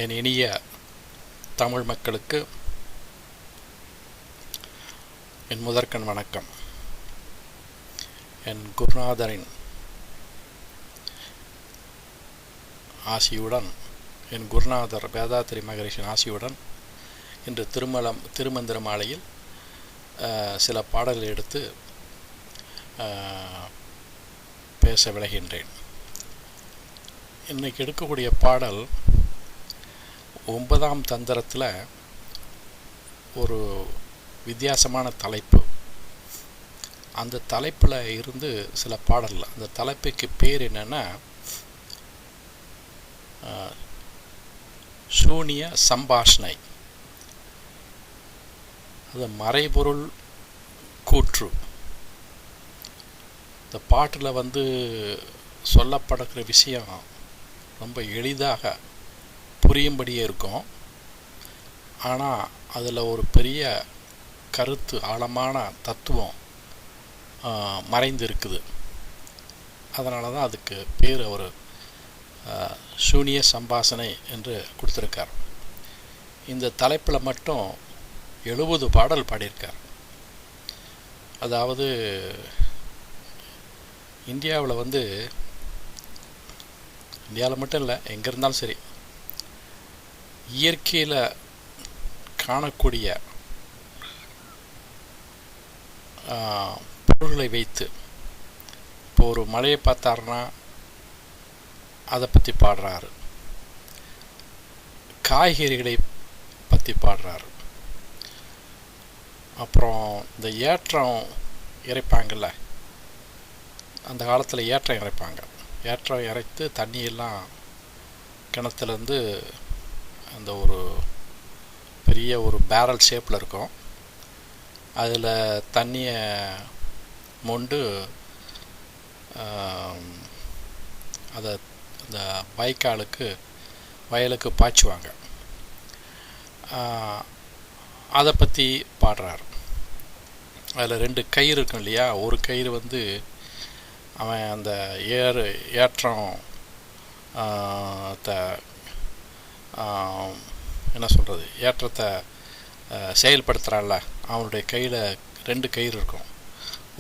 என் இனிய தமிழ் மக்களுக்கு என் முதற்கண் வணக்கம். என் குருநாதரின் ஆசியுடன், என் குருநாதர் வேதாத்திரி மகரிஷின் ஆசியுடன் இன்று திருமந்திர மாலையில் சில பாடல்களை எடுத்து பேச விளைகின்றேன். இன்றைக்கி எடுக்கக்கூடிய பாடல் 9ஆம் தந்திரத்தில் ஒரு வித்தியாசமான தலைப்பு. அந்த தலைப்பில் இருந்து சில பாடல். அந்த தலைப்புக்கு பேர் என்னென்னா சூனிய சம்பாஷணை, அது மறைபொருள் கூற்று. இந்த பாட்டில் சொல்லப்படுகிற விஷயம் ரொம்ப எளிதாக புரியும்படியே இருக்கும். ஆனால் அதில் ஒரு பெரிய கருத்து, ஆழமான தத்துவம் மறைந்து இருக்குது. அதனால தான் அதுக்கு பேர் ஒரு சூனிய சம்பாஷணை என்று கொடுத்துருக்கார். இந்த தலைப்பில் மட்டும் 70 பாடல் பாடியிருக்கார். அதாவது இந்தியாவில் இந்தியாவில் மட்டும் இல்லை, எங்கே இருந்தாலும் சரி, இயற்கையில் காணக்கூடிய பொருள்களை வைத்து, இப்போ ஒரு மலையை பார்த்தாருன்னா அதை பற்றி பாடுறாரு, காய்கறிகளை பற்றி பாடுறாரு, அப்புறம் இந்த ஏற்றம் இறைப்பாங்கள்ல, அந்த காலத்தில் ஏற்றம் இறைப்பாங்க. ஏற்றம் இறைத்து தண்ணியெல்லாம் கிணத்துலேருந்து அந்த ஒரு பெரிய ஒரு பேரல் ஷேப்பில் இருக்கும், அதில் தண்ணியை மொண்டு அதை அந்த வயலுக்கு பாய்ச்சுவாங்க. அதை பற்றி பாடுறார். அதில் 2 கயிறு இருக்கும் இல்லையா. ஒரு கயிறு அவன் அந்த ஏற்றம் என்ன சொல்கிறது, ஏற்றத்தை செயல்படுத்துகிறான்ல, அவனுடைய கையில் 2 கயிறு இருக்கும்.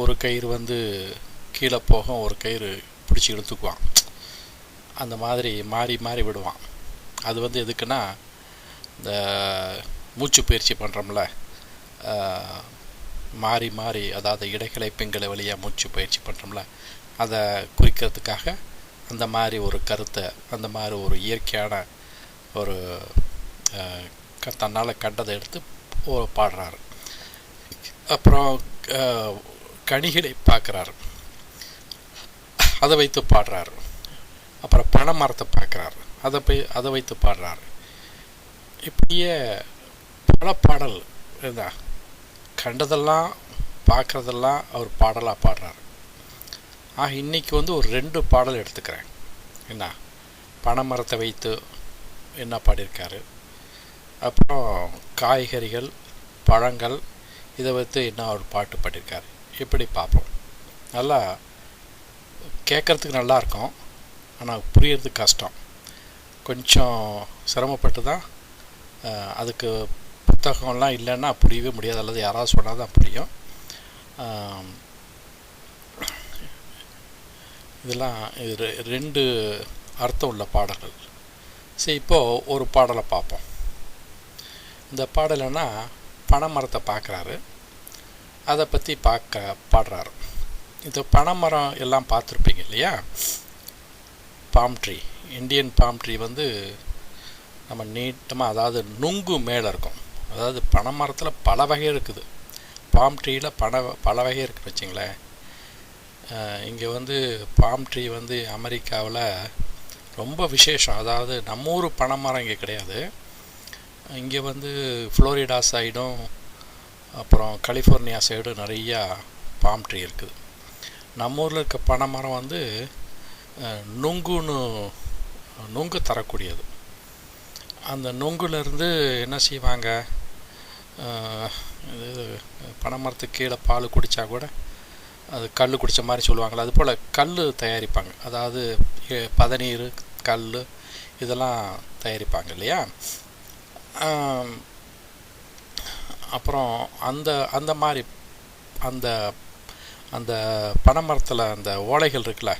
ஒரு கயிறு கீழே போகும், ஒரு கயிறு பிடிச்சி இழுத்துக்குவான். அந்த மாதிரி மாறி மாறி விடுவான். அது எதுக்குன்னா, இந்த மூச்சு பயிற்சி பண்ணுறோம்ல, மாறி மாறி, அதாவது இடைக்கிளை பெண்களை வழியாக மூச்சு பயிற்சி பண்ணுறோம்ல, அதை குறிக்கிறதுக்காக அந்த மாதிரி ஒரு கருத்தை, அந்த மாதிரி ஒரு இயற்கையான ஒரு தன்னால் கண்டதை எடுத்து பாடுறாரு. அப்புறம் கனிகளை பார்க்குறாரு, அதை வைத்து பாடுறாரு. அப்புறம் பனை மரத்தை பார்க்குறாரு, அதை வைத்து பாடுறாரு. இப்படியே பல பாடல் இருந்தா, கண்டதெல்லாம் பார்க்குறதெல்லாம் அவர் பாடலாக பாடுறாரு. இன்றைக்கி ஒரு 2 பாடல் எடுத்துக்கிறேன். என்ன, பனை மரத்தை வைத்து என்ன பாடியிருக்காரு, அப்புறம் காய்கறிகள், பழங்கள், இதை வைத்து என்ன ஒரு பாட்டு பாடியிருக்காரு. இப்படி பார்ப்போம். நல்லா கேட்குறதுக்கு நல்லாயிருக்கும், ஆனால் புரியறதுக்கு கஷ்டம். கொஞ்சம் சிரமப்பட்டு தான், அதுக்கு புத்தகம்லாம் இல்லைன்னா புரியவே முடியாது, அல்லது யாராவது சொன்னால் தான் புரியும். இதெல்லாம் 2 அர்த்தம் உள்ள பாடல்கள். சரி, இப்போது ஒரு பாடலை பார்ப்போம். இந்த பாடலைன்னா பனை மரத்தை பார்க்குறாரு, அதை பற்றி பாடுறாரு. இந்த பனை மரம் எல்லாம் பார்த்துருப்பீங்க இல்லையா. Bomb tree, Indian bomb tree நம்ம நீட்டமாக, அதாவது நுங்கு மேலே இருக்கும். அதாவது பனை மரத்தில் பல வகை இருக்குது. பாம் ட்ரீயில் பல வகை இருக்குன்னு வச்சிங்களேன். இங்கே பாம் ட்ரீ அமெரிக்காவில் ரொம்ப விசேஷம். அதாவது நம்ம ஊர் பனை மரம் இங்கே கிடையாது. இங்கே ஃப்ளோரிடா சைடும் அப்புறம் கலிஃபோர்னியா சைடும் நிறையா பாம் ட்ரீ இருக்குது. நம்ம ஊரில் இருக்க பனை மரம் நுங்கு தரக்கூடியது. அந்த நுங்குலேருந்து என்ன செய்வாங்க, பனை மரத்துக்கு கீழே பால் குடித்தா கூட அது கல் குடித்த மாதிரி சொல்லுவாங்களே, அதுபோல் கல் தயாரிப்பாங்க. அதாவது பதநீர், கல், இதெல்லாம் தயாரிப்பாங்க இல்லையா. அப்புறம் அந்த அந்த மாதிரி அந்த அந்த பனைமரத்தில் அந்த ஓலைகள் இருக்குல்ல,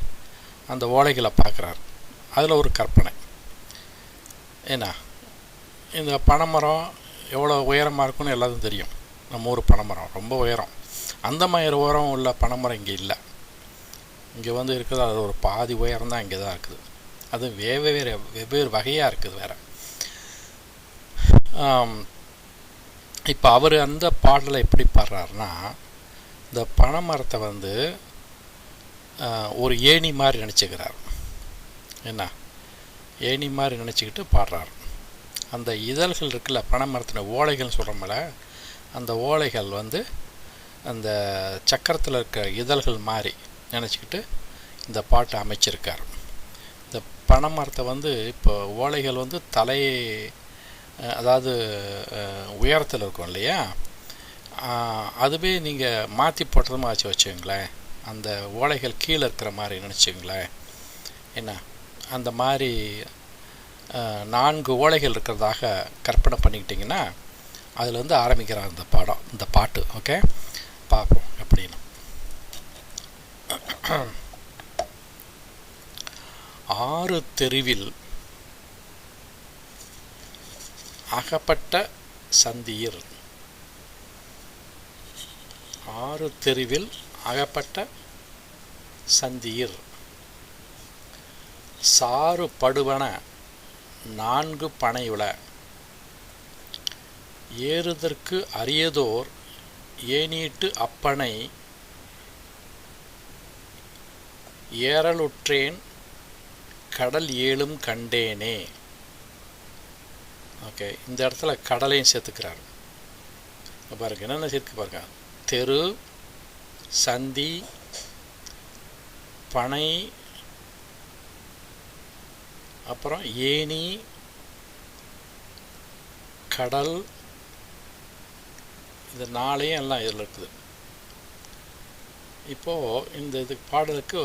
அந்த ஓலைகளை பார்க்குறாரு. அதில் ஒரு கற்பனை, ஏன்னா இந்த பனைமரம் எவ்வளோ உயரமாக இருக்குன்னு எல்லாத்துக்கும் தெரியும். நம்ம ஊர் பனைமரம் ரொம்ப உயரம். அந்த மாதிரி உயரம் உள்ள பனைமரம் இங்கே இல்லை. இங்கே வந்து இருக்குது அது ஒரு பாதி உயரம் தான் இங்கே தான் இருக்குது. அது வெவ்வேறு வகையாக இருக்குது வேறு. இப்போ அவர் அந்த பாடலை எப்படி பாடுறாருன்னா, இந்த பனைமரத்தை வந்து ஒரு ஏணி மாதிரி நினச்சிக்கிறார். என்ன ஏணி மாதிரி நினச்சிக்கிட்டு பாடுறார். அந்த இதழ்கள் இருக்குல்ல, பனைமரத்தின ஓலைகள்னு சொல்கிறோம்ல, அந்த ஓலைகள் வந்து அந்த சக்கரத்தில் இருக்க இதழ்கள் மாதிரி நினச்சிக்கிட்டு இந்த பாட்டை அமைச்சிருக்கார். இந்த பனைமரத்தை வந்து இப்போ ஓலைகள் வந்து அதாவது உயரத்தில் இருக்கும் இல்லையா, அதுவே நீங்கள் மாற்றி போட்டதுமா வச்சுக்கோங்களேன், அந்த ஓலைகள் கீழே இருக்கிற மாதிரி நினச்சிங்களேன். என்ன அந்த மாதிரி 4 ஓலைகள் இருக்கிறதாக கற்பனை பண்ணிக்கிட்டிங்கன்னா அதில் வந்து ஆரம்பிக்கிறார் இந்த பாட்டு. ஓகே, பார்ப்போம் எப்படின்னு. 6 தெருவில் அகப்பட்ட சந்தியிர். 6 தெருவில் அகப்பட்ட சந்தியிர். சாறு படுவன 4 பனையுள. ஏறுதற்கு அரியதோர் ஏனீட்டு அப்பனை ஏறலுற்றேன் கடல் ஏழும் கண்டேனே. ஓகே, இந்த இடத்துல கடலையும் சேர்த்துக்கிறார். பாருங்க என்னென்ன சேர்த்து பாருங்க. தெரு, சந்தி, பனை, அப்புறம் ஏணி, கடல், இந்த 4 எல்லாம் இதில் இருக்குது. இப்போது இந்த பாடலுக்கு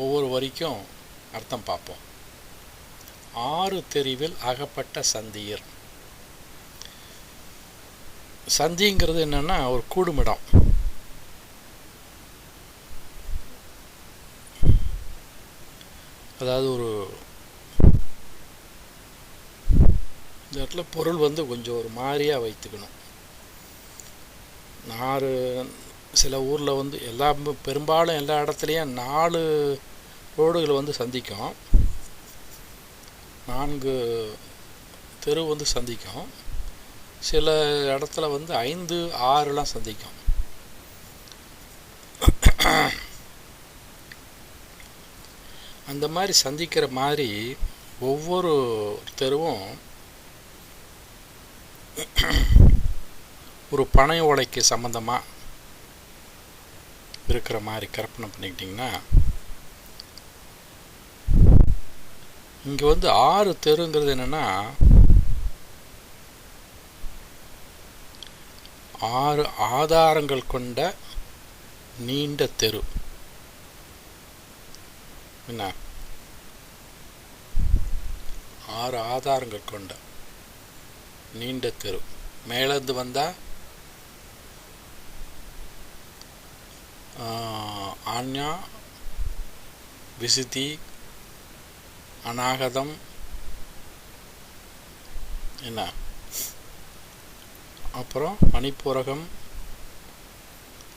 ஒவ்வொரு வரிக்கும் அர்த்தம் பார்ப்போம். 6 தெருவில் அகப்பட்ட சந்தியர். சந்திங்கிறது என்னன்னா ஒரு கூடுமிடம். அதாவது இந்த இடத்துல பொருள் வந்து கொஞ்சம் ஒரு மாதிரியாக வைத்துக்கணும். சில ஊரில் வந்து பெரும்பாலும் எல்லா இடத்துலையும் 4 ரோடுகள் வந்து சந்திக்கும், 4 தெரு வந்து சந்திக்கும். சில இடத்துல வந்து 5, 6லாம் சந்திக்கும். அந்த மாதிரி சந்திக்கிற மாதிரி ஒவ்வொரு தெருவும் ஒரு பனை ஓலைக்கு சம்பந்தமாக இருக்கிற மாதிரி கற்பனை பண்ணிக்கிட்டிங்கன்னா, இங்கே வந்து 6 தெருங்கிறது என்னென்னா 6 ஆதாரங்கள் கொண்ட நீண்ட தெரு. என்ன 6 ஆதாரங்கள் கொண்ட நீண்ட தெரு. மேலேருந்து வந்தால் ஆன்யா, விசுதி, அநாகதம், என்ன அப்புறம் மணிப்பூரகம்,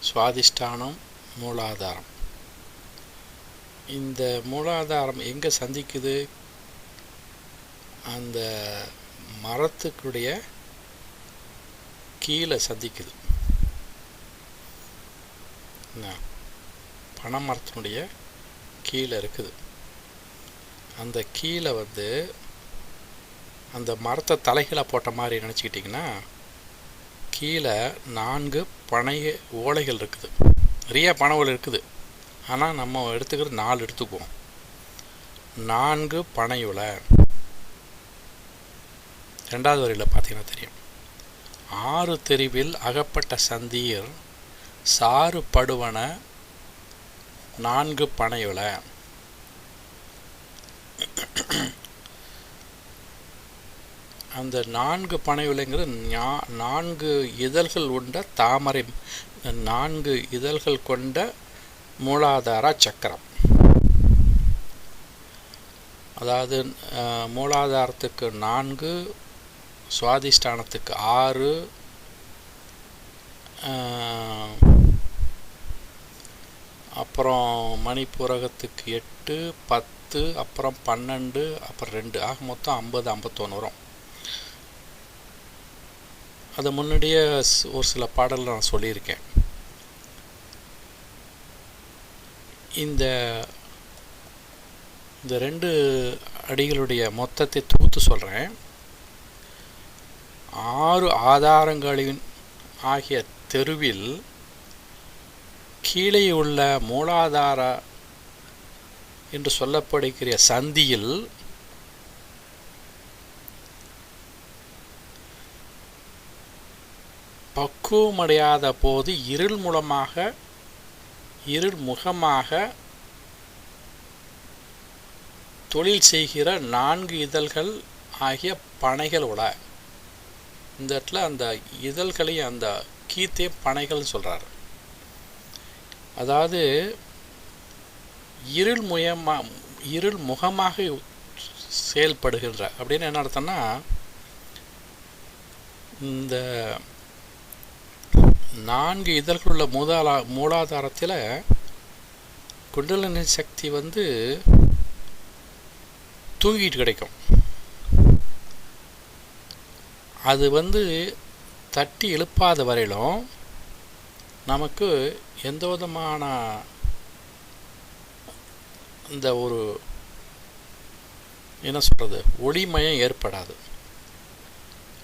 சுவாதிஷ்டானம், மூலாதாரம். இந்த மூலாதாரம் எங்கே சந்திக்குது? அந்த மரத்துக்குடைய கீழே சந்திக்குது. பனை மரத்தினுடைய கீழே இருக்குது. அந்த கீழே வந்து அந்த மரத்தை தலைகீழாக போட்ட மாதிரி நினச்சிக்கிட்டிங்கன்னா கீழே 4 பனை ஓலைகள் இருக்குது. நிறைய பனை ஓலை இருக்குது, ஆனால் நம்ம எடுத்துக்கிறது 4 எடுத்துக்குவோம். 4 பனை ஓலை. 2வது வரியில் பார்த்தீங்கன்னா தெரியும். 6 தெருவில் அகப்பட்ட சந்தியர் சாறு படுவன 4 பனை ஓலை. அந்த 4 பனை விலைங்கிறது 4 இதழ்கள் கொண்ட தாமரை, 4 இதழ்கள் கொண்ட மூலாதார சக்கரம். அதாவது மூலாதாரத்துக்கு 4, சுவாதிஷ்டானத்துக்கு 6, அப்புறம் மணிப்புரகத்துக்கு 8, 10, அப்புறம் 12, அப்புறம் 2, ஆக மொத்தம் 50, 51 வரும். அதை முன்னாடியே ஒரு சில பாடல்கள் நான் சொல்லியிருக்கேன். இந்த 2 அடிகளுடைய மொத்தத்தை தொகுத்து சொல்கிறேன். 6 ஆதாரங்களின் ஆகிய தெருவில் கீழே உள்ள மூலாதார என்று சொல்லப்படுகிற சந்தியில் பக்குவமடையாத போது இருள் முகமாக தொழில் செய்கிற 4 இதழ்கள் ஆகிய பனைகள் உள. இந்த இடத்துல அந்த இதழ்களையும் அந்த கீத்தே பனைகள்னு சொல்கிறார். அதாவது இருள் முகமாக செயல்படுகின்ற அப்படின்னு என்ன அர்த்தம்னா, இந்த 4 இதழ்கள் உள்ள மூலாதாரத்தில் குண்டலினி சக்தி தூங்கிட்டு கிடைக்கும். அது தட்டி எழுப்பாத வரையிலும் நமக்கு எந்த விதமான இந்த ஒரு என்ன சொல்கிறது ஒளிமயம் ஏற்படாது.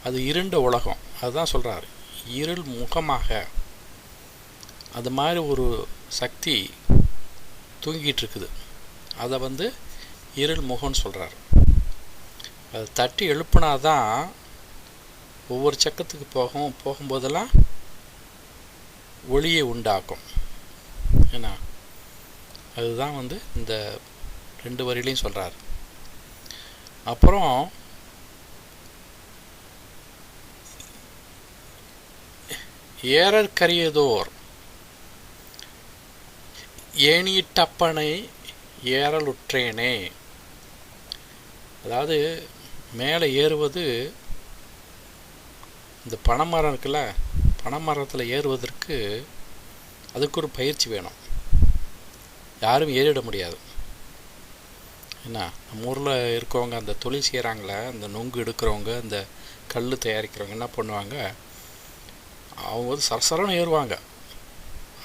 அது இருண்ட உலகம். அதுதான் சொல்கிறார், இருள் முகமாக. அது மாதிரி ஒரு சக்தி தூங்கிட்டு இருக்குது. அதை இருள் முகம்னு சொல்கிறார். அது தட்டி எழுப்புனாதான் ஒவ்வொரு சக்கத்துக்கு போகும்போதெல்லாம் ஒளியை உண்டாக்கும். ஏன்னா அதுதான் இந்த 2 வரியிலையும் சொல்கிறார். அப்புறம் ஏறற்கரியதோர் ஏணியிட்டப்பனை ஏறலுற்றேனே. அதாவது மேலே ஏறுவது, இந்த பனைமரம் இருக்குல்ல, பனைமரத்தில் ஏறுவதற்கு அதுக்கு ஒரு பயிற்சி வேணும். யாரும் ஏறிட முடியாது. என்ன, நம்ம ஊரில் இருக்கவங்க அந்த தொழில் செய்கிறாங்களே, அந்த நொங்கு எடுக்கிறவங்க, அந்த கல் தயாரிக்கிறவங்க என்ன பண்ணுவாங்க, அவங்க சரசரன்னு ஏறுவாங்க.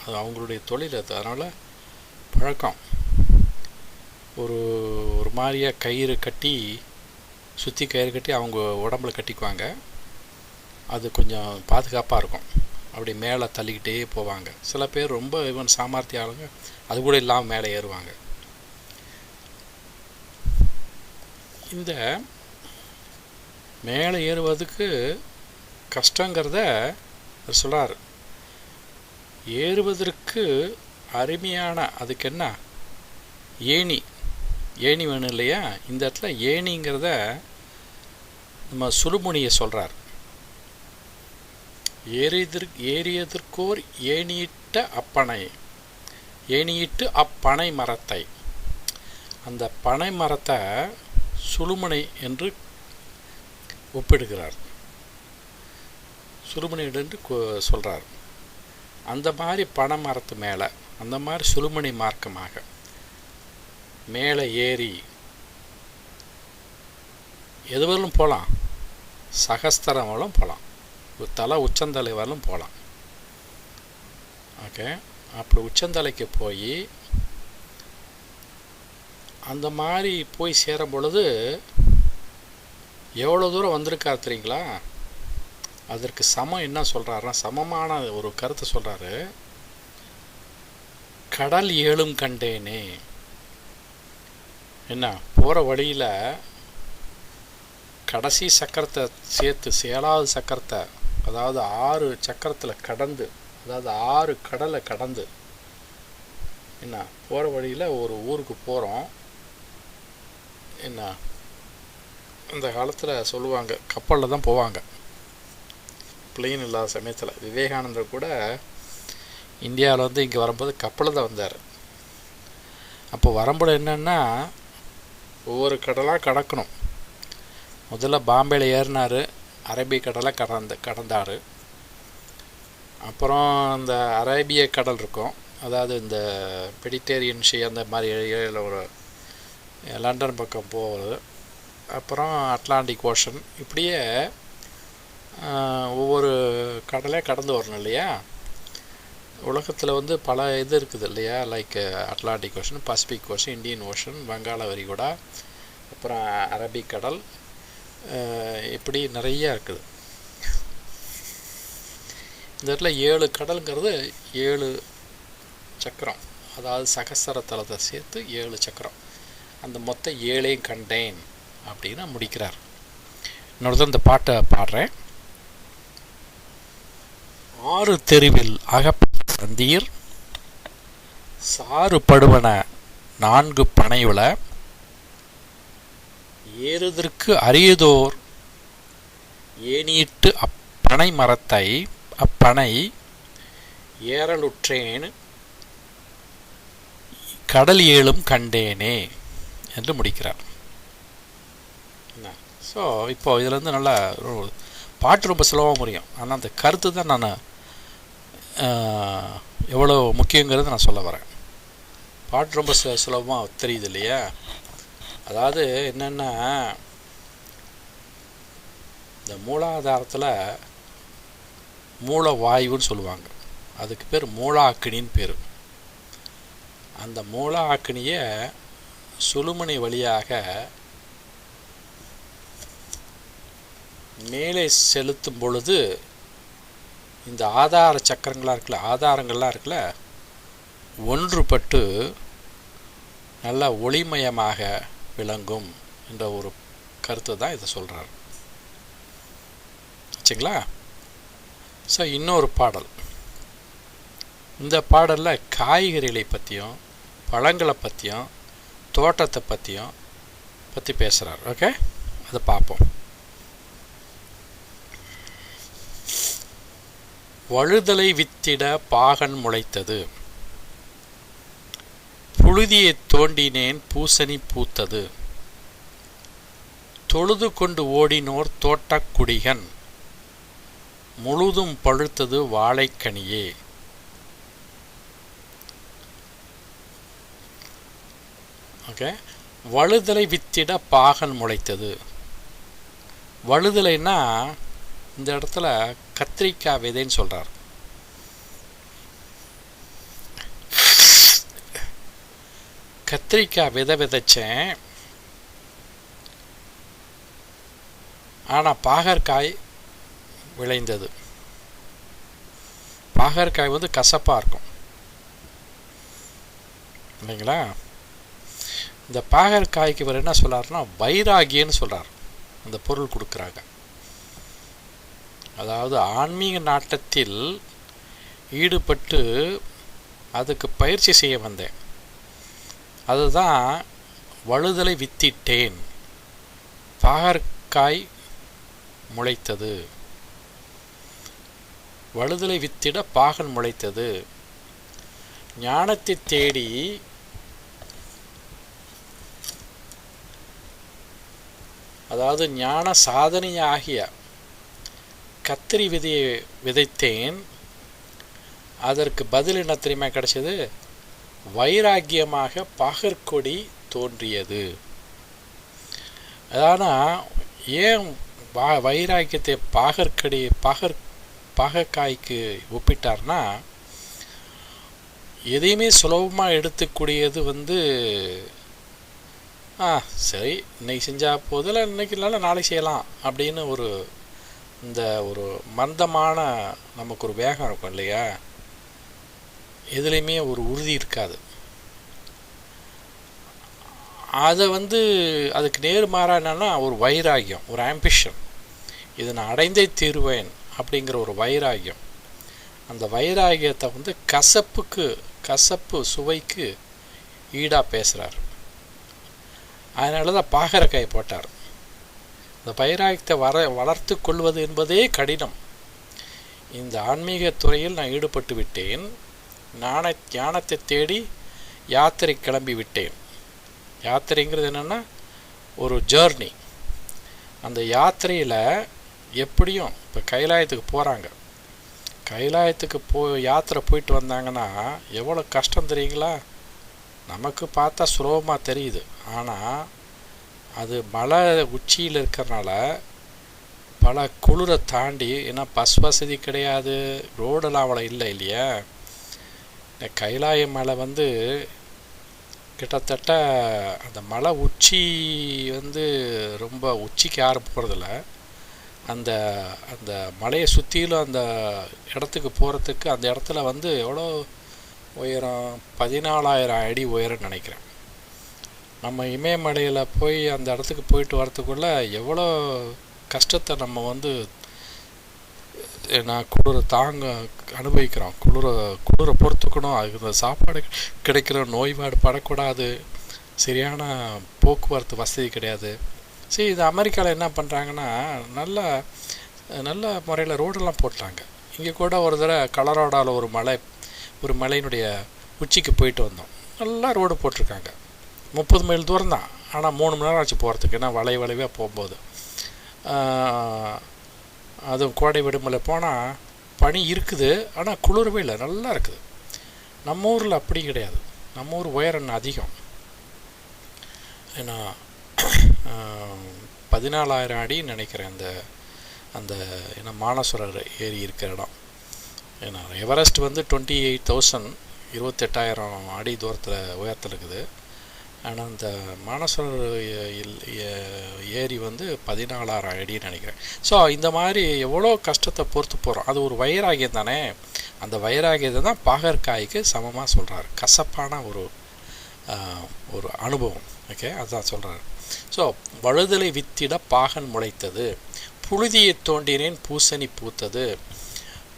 அது அவங்களுடைய தொழில். அது அதனால் பழக்கம். ஒரு மாதிரியாக கயிறு கட்டி, சுற்றி கயிறு கட்டி அவங்க உடம்புல கட்டிக்குவாங்க. அது கொஞ்சம் பாதுகாப்பாக இருக்கும். அப்படி மேலே தள்ளிக்கிட்டே போவாங்க. சில பேர் ரொம்ப சாமர்த்திய ஆளுங்க அது கூட இல்லாமல் மேலே ஏறுவாங்க. இந்த மேலே ஏறுவதுக்கு கஷ்டங்கிறத சொல்கிறார். ஏறுவதற்கு அருமையான அதுக்கு என்ன ஏணி வேணும் இல்லையா? இந்த இடத்துல ஏணிங்கிறத நம்ம சுழுமுனியை சொல்கிறார். ஏறியதற்கோர் ஏணியிட்டு அப்பனை மரத்தை, அந்த பனை மரத்தை சுழுமுனை என்று ஒப்பிடுகிறார். சுழுமுனை என்று சொல்கிறார். அந்த மாதிரி பனை மரத்து மேலே, அந்த மாதிரி சுழுமுனை மார்க்கமாக மேலே ஏறி எது வரலும் போகலாம். சகஸ்திரம் வரலும் போகலாம். தலை உச்சந்தலை வரலும் போகலாம். ஓகே, அப்படி உச்சந்தலைக்கு போய் அந்த மாதிரி போய் சேரும் பொழுது எவ்வளோ தூரம் வந்திருக்காரு தெரியுங்களா? அதற்கு சமம் என்ன சொல்கிறாருன்னா, சமமான ஒரு கருத்தை சொல்கிறாரு. கடல் ஏழும் கண்டேனே. என்ன, போகிற வழியில் கடைசி சக்கரத்தை சேர்த்து 7வது சக்கரத்தை, அதாவது 6 சக்கரத்தில் கடந்து, அதாவது 6 கடலை கடந்து, என்ன போகிற வழியில் ஒரு ஊருக்கு போகிறோம். என்ன இந்த காலத்தில் சொல்லுவாங்க, கப்பலில் தான் போவாங்க, பிளெயின் இல்லாத சமயத்தில். விவேகானந்தர் கூட இந்தியாவில் வந்து இங்கே வரும்போது கப்பலில் தான் வந்தார். அப்போ வரும்போது என்னென்னா ஒவ்வொரு கடலாக கடக்கணும். முதல்ல பாம்பேயில் ஏறினார், அரேபிய கடலை கடந்தார். அப்புறம் இந்த அரேபிய கடல் இருக்கும், அதாவது இந்த மெடிட்டேரியன் ஷீ அந்த மாதிரி ஒரு லண்டன் பக்கம் போகிறது. அப்புறம் அட்லாண்டிக் ஓஷன், இப்படியே ஒவ்வொரு கடலே கடந்து வரணும் இல்லையா. உலகத்தில் வந்து பல இது இருக்குது இல்லையா, like Atlantic ocean, Pacific ocean, Indian ocean, வங்காள விரிகுடா, அப்புறம் அரபிக்கடல், இப்படி நிறையா இருக்குது. இந்த இடத்துல 7 கடலுங்கிறது 7 சக்கரம், அதாவது சகசர தலத்தை சேர்த்து 7 சக்கரம். அந்த மொத்த 7ஐயும் கண்டேன் அப்படின்னு முடிக்கிறார். இன்னொருத்தர் இந்த பாட்டை பாடுறேன். 6 தெருவில் அகப்பட்ட சந்தீர், சாறுபடுவன 4 பனையுள, ஏறுதற்கு அரியதோர் ஏனிட்டு அப்பனை மரத்தை அப்பனை ஏறலுற்றேன் கடல் 7ம் கண்டேனே என்று முடிக்கிறார். ஸோ இப்போ இதில் வந்து நல்லா பாட்டு ரொம்ப சுலபமாக முடியும். ஆனால் அந்த கருத்து தான் நான் எவ்வளோ முக்கியங்கிறது நான் சொல்ல வரேன். பாட்டு ரொம்ப சுலபமாக தெரியுது இல்லையா. அதாவது என்னென்னா, இந்த மூலாதாரத்தில் மூல வாயுன்னு சொல்லுவாங்க, அதுக்கு பேர் மூலாக்கினின்னு பேர். அந்த மூலாக்கினியை சுழுமுனை வழியாக மேலே செலுத்தும் பொழுது இந்த ஆதார சக்கரங்களாக ஆதாரங்கள்லாம் ஒன்றுபட்டு நல்ல ஒளிமயமாக விளங்கும் என்ற ஒரு கருத்து தான் இதை சொல்கிறார். வச்சுங்களா. ஸோ இன்னொரு பாடல், இந்த பாடலில் காய்கறிகளை பற்றியும் பழங்களை பற்றியும் தோட்டத்தை பற்றி பேசுகிறார். ஓகே, அதை பார்ப்போம். வழுதலை வித்திட பாகன் முளைத்தது, புழுதியை தோண்டினேன் பூசணி பூத்தது, தொழுது கொண்டு ஓடினோர் தோட்டக்குடிகன், முழுதும் பழுத்தது வாழைக்கனியே. ஓகே, வழுதலை வித்திட பாகன் முளைத்தது. வழுதலைன்னா இந்த இடத்துல கத்திரிக்காய் விதைன்னு சொல்றார். கத்திரிக்காய் விதை விதைச்சேன், ஆனால் பாகற்காய் விளைந்தது. பாகற்காய் வந்து கசப்பாக இருக்கும் இல்லைங்களா. இந்த பாகற்காய்க்கு இவர் என்ன சொல்றாருன்னா வைராகியன்னு சொல்றார். அந்த பொருள் கொடுக்குறாங்க. அதாவது ஆன்மீக நாட்டத்தில் ஈடுபட்டு அதுக்கு பயிற்சி செய்ய வந்தேன், அதுதான் வழுதலை வித்திட்டேன், பாகற்காய் முளைத்தது. வழுதலை வித்திட பாகன் முளைத்தது. ஞானத்தை தேடி அதாவது ஞான சாதனையாகிய கத்திரி விதையை விதைத்தேன், அதற்கு பதில் என்ன தெரியுமா கிடைச்சது? வைராக்கியமாக பாகற்கொடி தோன்றியது. ஆனால் ஏன் வைராக்கியத்தை பாகற்காய்க்கு ஒப்பிட்டார்னா, எதையுமே சுலபமாக எடுத்துக்கூடியது வந்து சரி இன்னைக்கு செஞ்சால் போதில், இன்னைக்கு இல்லைனா நாளைக்கு செய்யலாம் அப்படின்னு இந்த ஒரு மந்தமான நமக்கு ஒரு வேகம் இருக்கும் இல்லையா, எதுலேயுமே ஒரு உறுதி இருக்காது. அதை அதுக்கு நேர்மாறாக என்னென்னா ஒரு வைராகியம், ஒரு ஆம்பிஷன், இதை நான் அடைந்தே தீருவேன் அப்படிங்கிற ஒரு வைராகியம். அந்த வைராகியத்தை கசப்பு சுவைக்கு ஈடாக பேசுகிறார். அதனால தான் பாகற்காய் போட்டார். இந்த வைராகியத்தை வளர்த்து கொள்வது என்பதே கடினம். இந்த ஆன்மீக துறையில் நான் ஈடுபட்டு விட்டேன். ஞானத்தை தேடி யாத்திரை கிளம்பி விட்டேன். யாத்திரைங்கிறது என்னென்னா ஒரு ஜேர்னி. அந்த யாத்திரையில் எப்படியும் இப்போ கைலாயத்துக்கு போகிறாங்க. கைலாயத்துக்கு யாத்திரை போயிட்டு வந்தாங்கன்னா எவ்வளோ கஷ்டம் தெரியுங்களா? நமக்கு பார்த்தா சுலபமாக தெரியுது. ஆனால் அது மலை உச்சியில் இருக்கிறனால பல குளிரை தாண்டி, ஏன்னா பஸ் வசதி கிடையாது, ரோடெல்லாம் அவ்வளோ இல்லை இல்லையா. கைலாய மலை வந்து கிட்டத்தட்ட அந்த மலை உச்சி வந்து ரொம்ப உச்சிக்கு யாரும் போகிறதில்ல. அந்த அந்த மலையை சுற்றிலும் அந்த இடத்துக்கு போகிறதுக்கு அந்த இடத்துல வந்து எவ்வளோ உயரம், 14,000 அடி உயரம்னு நினைக்கிறேன். நம்ம இமயமலையில் போய் அந்த இடத்துக்கு போயிட்டு வரத்துக்குள்ளே எவ்வளோ கஷ்டத்தை நம்ம வந்து நான் குளிரை அனுபவிக்கிறோம். குளிரை பொறுத்துக்கணும். அதுக்கு இந்த சாப்பாடு கிடைக்கிற நோய்வாடு படக்கூடாது. சரியான போக்குவரத்து வசதி கிடையாது. சரி, இது அமெரிக்காவில் என்ன பண்ணுறாங்கன்னா நல்ல முறையில் ரோடெல்லாம் போட்டாங்க. இங்கே கூட ஒரு தடவை கலராடாவில் ஒரு மலையினுடைய உச்சிக்கு போயிட்டு வந்தோம். நல்லா ரோடு போட்டிருக்காங்க. 30 மைல் தூரம் தான், ஆனால் 3 மணி நேரம் ஆச்சு போகிறதுக்கு. ஏன்னா வளைவாக போகும்போது அதுவும் கோடை விடுமுறை போனால் பனி இருக்குது, ஆனால் குளிரவே இல்லை, நல்லா இருக்குது. நம்ம ஊரில் அப்படி கிடையாது. நம்ம ஊர் உயரம் அதிகம். ஏன்னா 14,000 அடின்னு நினைக்கிறேன் அந்த ஏன்னா மானசரோவர் ஏரி இருக்கிற இடம். ஏன்னா எவரெஸ்ட் வந்து 28,000 28,000 அடி தூரத்தில் உயரத்தில் இருக்குது. ஆனால் இந்த மானசரோவர் ஏரி வந்து 14,000 அடின்னு நினைக்கிறேன். ஸோ இந்த மாதிரி எவ்வளோ கஷ்டத்தை பொறுத்து போகிறோம். அது ஒரு வைராகியம் தானே. அந்த வைராகியத்தை தான் பாகற்காய்க்கு சமமாக சொல்கிறார். கசப்பான ஒரு அனுபவம். ஓகே, அதுதான் சொல்கிறார். ஸோ வழுதலை வித்திட பாகன் முளைத்தது, புழுதியை தோண்டினேன் பூசணி பூத்தது.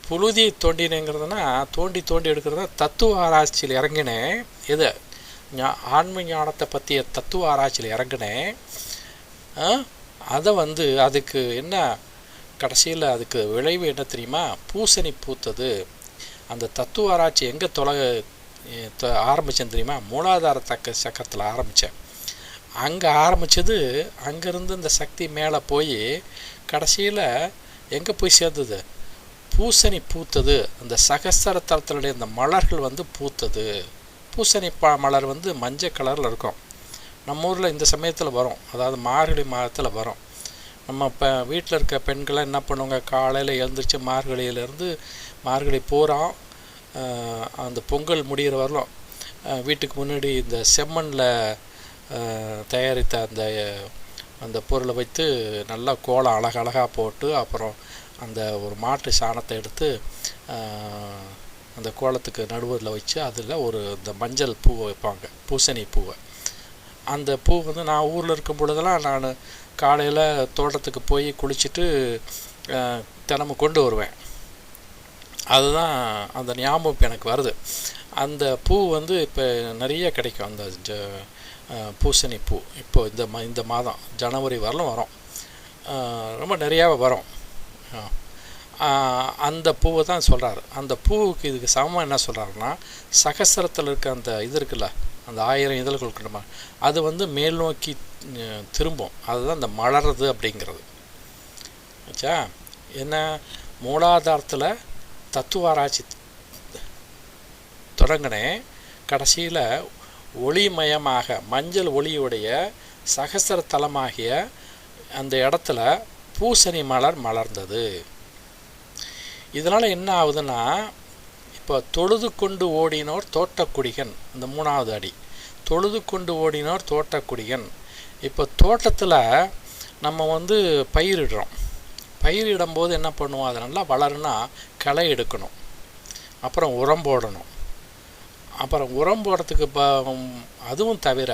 புழுதியை தோண்டினேங்கிறதுனா தோண்டி எடுக்கிறதா தத்துவ ஆராய்ச்சியில் இறங்கினேன். எது ஆன்ம ஞானத்தை பற்றிய தத்துவ ஆராய்ச்சியில் இறங்கினேன். அதை வந்து அதுக்கு என்ன கடைசியில் அதுக்கு விளைவு என்ன தெரியுமா? பூசணி பூத்தது. அந்த தத்துவ ஆராய்ச்சி எங்கே ஆரம்பித்தேன் தெரியுமா? மூலாதார சக்கரத்தில் ஆரம்பித்தேன். அங்கே ஆரம்பித்தது, அங்கேருந்து இந்த சக்தி மேலே போய் கடைசியில் எங்கே போய் சேர்ந்தது? பூசணி பூத்தது. அந்த சகஸ்ர தலத்தினுடைய இந்த மலர்கள் வந்து பூத்தது. பூசணி மலர் வந்து மஞ்சள் கலரில் இருக்கும். நம்ம ஊரில் இந்த சமயத்தில் வரும், அதாவது மார்கழி மாதத்தில் வரும். நம்ம இப்போ வீட்டில் இருக்க பெண்கள்லாம் என்ன பண்ணுவாங்க? காலையில் எழுந்திரிச்சு மார்கழி பூரா அந்த பொங்கல் முடிகிற வரலாம் வீட்டுக்கு முன்னாடி இந்த செம்மண்ணில் தயாரித்த அந்த பொருளை வைத்து நல்லா கோலம் அழகாக போட்டு, அப்புறம் அந்த ஒரு மாட்டு சாணத்தை எடுத்து அந்த கோலத்துக்கு நடுவரில் வச்சு அதில் இந்த மஞ்சள் பூ வைப்பாங்க, பூசணி பூவை. அந்த பூ வந்து நான் ஊரில் இருக்கும் பொழுதெல்லாம் நான் காலையில் தோட்டத்துக்கு போய் குளிச்சுட்டு தினமும் கொண்டு வருவேன். அதுதான் அந்த ஞாபகம் எனக்கு வருது. அந்த பூ வந்து இப்போ நிறைய கிடைக்கும். அந்த பூசணி பூ இப்போ இந்த மாதம் ஜனவரி வரலும் வரும், ரொம்ப நிறையாவே வரும். அந்த பூவை தான் சொல்கிறாரு. அந்த பூவுக்கு இதுக்கு சமமாக என்ன சொல்கிறாருன்னா, சகசரத்தில் இருக்க அந்த இது இருக்குல்ல, அந்த 1000 இதழ்கள் இருக்கணுமா, அது வந்து மேல் நோக்கி திரும்பும். அதுதான் இந்த மலர்றது அப்படிங்கிறது. ஆச்சா? என்ன மூலாதாரத்தில் தத்துவ ஆராய்ச்சி தொடங்கினேன். கடைசியில் ஒளிமயமாக மஞ்சள் ஒளியுடைய சகசர தலமாகிய அந்த இடத்துல பூசணி மலர் மலர்ந்தது. இதனால் என்ன ஆகுதுன்னா, இப்போ தொழுது கொண்டு ஓடினோர் தோட்டக்குடிகன், இந்த 3வது அடி, தொழுது கொண்டு ஓடினோர் தோட்டக்குடிகன். இப்போ தோட்டத்தில் நம்ம வந்து பயிரிடுறோம். பயிரிடும்போது என்ன பண்ணுவோம்? அது நல்லா வளருன்னா களை எடுக்கணும், அப்புறம் உரம் போடணும். அப்புறம் உரம் போடுறதுக்கு அதுவும் தவிர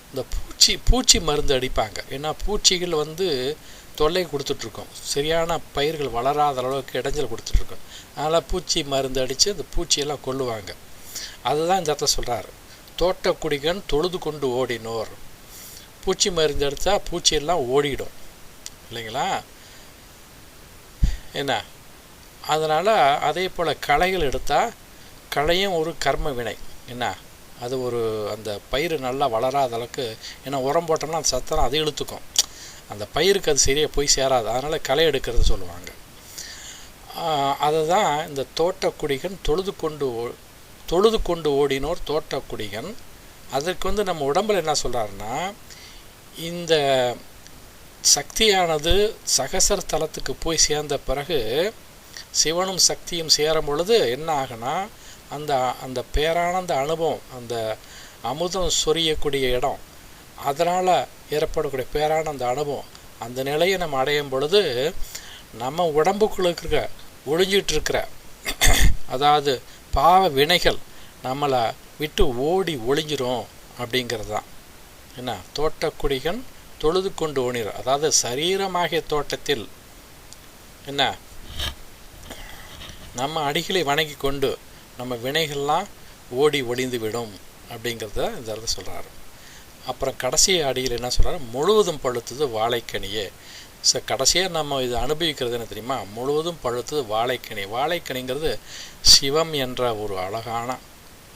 இந்த பூச்சி மருந்து அடிப்பாங்க. ஏன்னா பூச்சிகள் வந்து தொல்லை கொடுத்துட்ருக்கோம், சரியான பயிர்கள் வளராத அளவுக்கு இடைஞ்சல் கொடுத்துட்ருக்கோம். அதனால் பூச்சி மருந்து அடித்து அந்த பூச்சியெல்லாம் கொல்லுவாங்க. அதுதான் இந்த இடத்துல சொல்கிறார், தோட்டக்குடிகன் தொழுது கொண்டு ஓடினோர். பூச்சி மருந்து அடித்தா பூச்சியெல்லாம் ஓடிடும். இல்லைங்களா? என்ன, அதனால் அதே போல் களைகள் எடுத்தால் களையும் ஒரு கர்ம வினை. என்ன, அது ஒரு அந்த பயிர் நல்லா வளராத அளவுக்கு, ஏன்னா உரம் போட்டோம்னா அந்த சத்தம் அது இழுத்துக்கும், அந்த பயிருக்கு அது சரியாக போய் சேராது. அதனால் களை எடுக்கிறது சொல்லுவாங்க. அதை தான் இந்த தோட்டக்குடிகன் தொழுது கொண்டு ஓடினோர் தோட்டக்குடிகன். அதற்கு நம்ம உடம்பில் என்ன சொல்கிறாருன்னா, இந்த சக்தியானது சகசர தலத்துக்கு போய் சேர்ந்த பிறகு சிவனும் சக்தியும் சேரும் பொழுது என்ன ஆகுனா, அந்த அந்த பேரானந்த அனுபவம், அந்த அமுதம் சொரியக்கூடிய இடம், அதனால் ஏற்படக்கூடிய பேரானந்த அனுபவம், அந்த நிலையை நம்ம அடையும் பொழுது நம்ம உடம்புக்குள்ள இருக்கிற ஒழிஞ்சிட்ருக்கிற அதாவது பாவ வினைகள் நம்மளை விட்டு ஓடி ஒளிஞ்சிரும் அப்படிங்கிறது தான். என்ன, தோட்டக்குடிகன் தொழுது கொண்டு ஓடினார். அதாவது சரீரமாகிய தோட்டத்தில் என்ன நம்ம அடிகளை வணங்கி கொண்டு நம்ம வினைகள்லாம் ஓடி ஒளிந்து விடும் அப்படிங்கிறத இந்த இடத்துல சொல்கிறாரு. அப்புறம் கடைசி அடியில் என்ன சொல்கிறாரு, முழுவதும் பழுத்தது வாழைக்கனியே. ஸோ கடைசியாக நம்ம இது அனுபவிக்கிறது என்ன தெரியுமா, முழுவதும் பழுத்தது வாழைக்கனி. வாழைக்கனிங்கிறது சிவம் என்ற ஒரு அழகான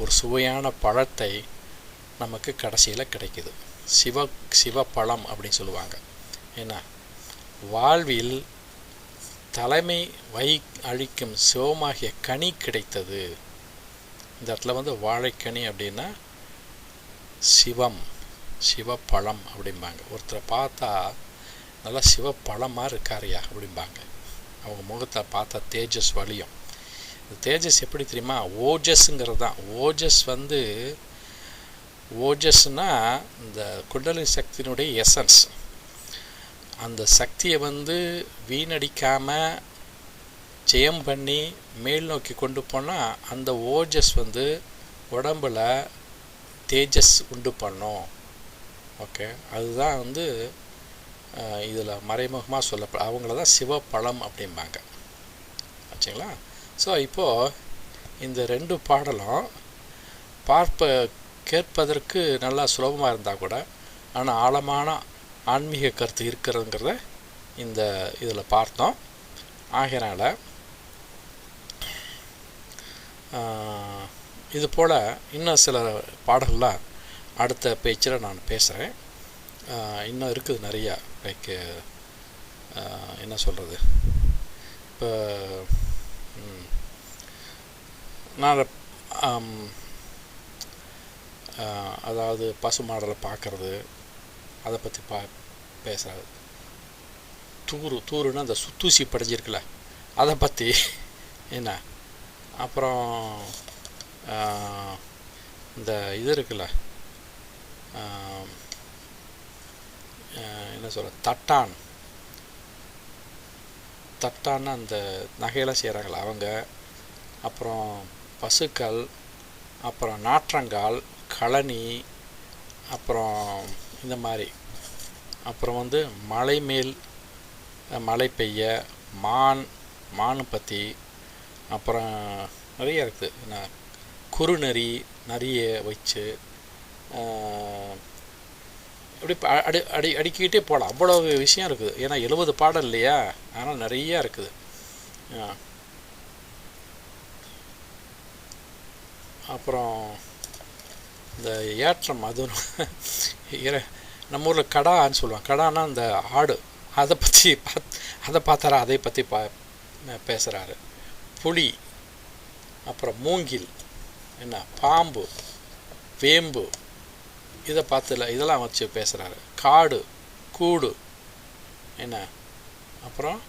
ஒரு சுவையான பழத்தை நமக்கு கடைசியில் கிடைக்குது. சிவப்பழம் அப்படின்னு சொல்லுவாங்க. ஏன்னா வாழ்வில் தலைமை அழிக்கும் சிவமாகிய கனி கிடைத்தது. இந்த இடத்துல வாழைக்கனி அப்படின்னா சிவப்பழம் அப்படிம்பாங்க. ஒருத்தரை பார்த்தா நல்லா சிவப்பழமாக இருக்காரியா அப்படிம்பாங்க. அவங்க முகத்தை பார்த்தா தேஜஸ் வலியும். இந்த தேஜஸ் எப்படி தெரியுமா, ஓஜஸ்ங்கிறது தான். ஓஜஸ்னா இந்த குண்டலினி சக்தியினுடைய எசன்ஸ். அந்த சக்தியை வீணடிக்காமல் ஜெயம் பண்ணி மேல் நோக்கி கொண்டு போனால் அந்த ஓஜஸ் உடம்பில் தேஜஸ் உண்டு பண்ணும். ஓகே, அதுதான் இதில் மறைமுகமாக சொல்லப்படும். அவங்கள தான் சிவப்பழம் அப்படிம்பாங்க. ஆச்சுங்களா? ஸோ இப்போது இந்த 2 பாடலும் கேட்பதற்கு நல்லா சுலபமாக இருந்தால் கூட, ஆனால் ஆழமான ஆன்மீக கருத்து இருக்கிறதுங்கிறத இந்த இதில் பார்த்தோம். ஆகையினால் இது போல் இன்னும் சில பாடல்கள்லாம் அடுத்த பேச்சில் நான் பேசுகிறேன். இன்னும் இருக்குது நிறையா. லைக் என்ன சொல்கிறது, இப்போ நான் அதாவது பசு மாடலை பார்க்குறது, அதை பற்றி பேசுகிறது. தூருன்னா அந்த சுத்தூசி படைஞ்சிருக்குல்ல, அதை பற்றி என்ன. அப்புறம் இந்த இது இருக்குல்ல, என்ன சொல்ற, தட்டான்னா அந்த நகையெல்லாம் செய்கிறாங்களா அவங்க, அப்புறம் பசுக்கள், அப்புறம் நாற்றங்கால், கழனி, அப்புறம் இந்த மாதிரி, அப்புறம் மலை மேல் மழை பெய்ய, மானு பற்றி, அப்புறம் நிறைய இருக்குது. என்ன, குறுநெறி நிறைய வச்சு இப்படி அடிக்கிட்டே போகலாம். அவ்வளோ விஷயம் இருக்குது. ஏன்னா 70 பாடல் இல்லையா, ஆனால் நிறையா இருக்குது. அப்புறம் இந்த ஏற்றம், அது நம்ம ஊரில் கடான்னு சொல்லுவாங்க. கடான்னா அந்த ஆடு, அதை பார்த்தாரா, அதை பற்றி பேசுகிறாரு. புலி, அப்புறம் மூங்கில், என்ன, பாம்பு, வேம்பு, இதை இதெல்லாம் வச்சு பேசுகிறாரு. காடு, கூடு, என்ன, அப்புறம்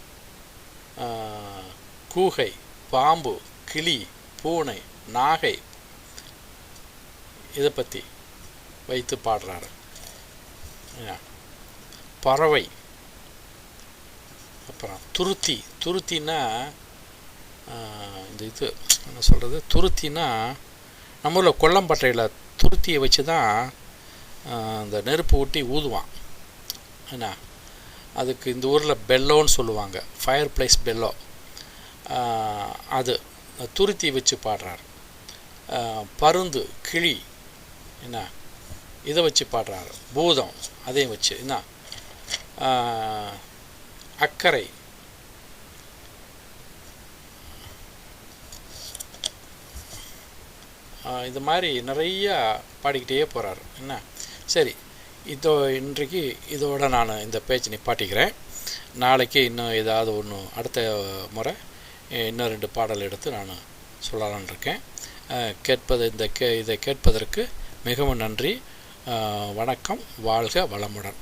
கூகை, பாம்பு, கிளி, பூனை, நாகை, இதை பற்றி வைத்து பாடுறாரு. பறவை, அப்புறம் துருத்தின்னா இந்த இது என்ன சொல்கிறது, துருத்தின்னா நம்ம ஊரில் கொல்லம்பட்டையில் துருத்தியை வச்சு தான் இந்த நெருப்பு ஊட்டி ஊதுவான். என்ன, அதுக்கு இந்த ஊரில் பெல்லோன்னு சொல்லுவாங்க, ஃபயர் பிளேஸ் பெல்லோ. அது துருத்தி வச்சு பாடுறாரு. பருந்து, கிளி, என்ன, இதை வச்சு பாடுறாரு. பூதம், அதையும் வச்சு என்ன. அக்கறை, இது மாதிரி நிறையா பாடிக்கிட்டே போகிறார். என்ன சரி, இன்றைக்கு இதோடு நான் இந்த பேச்சு நிப்பாட்டிக்கிறேன். நாளைக்கு இன்னும் ஏதாவது ஒன்று, அடுத்த முறை இன்னும் 2 பாடல் எடுத்து நான் சொல்லலான் இருக்கேன். இதை கேட்பதற்கு மிகவும் நன்றி. வணக்கம். வாழ்க வளமுடன்.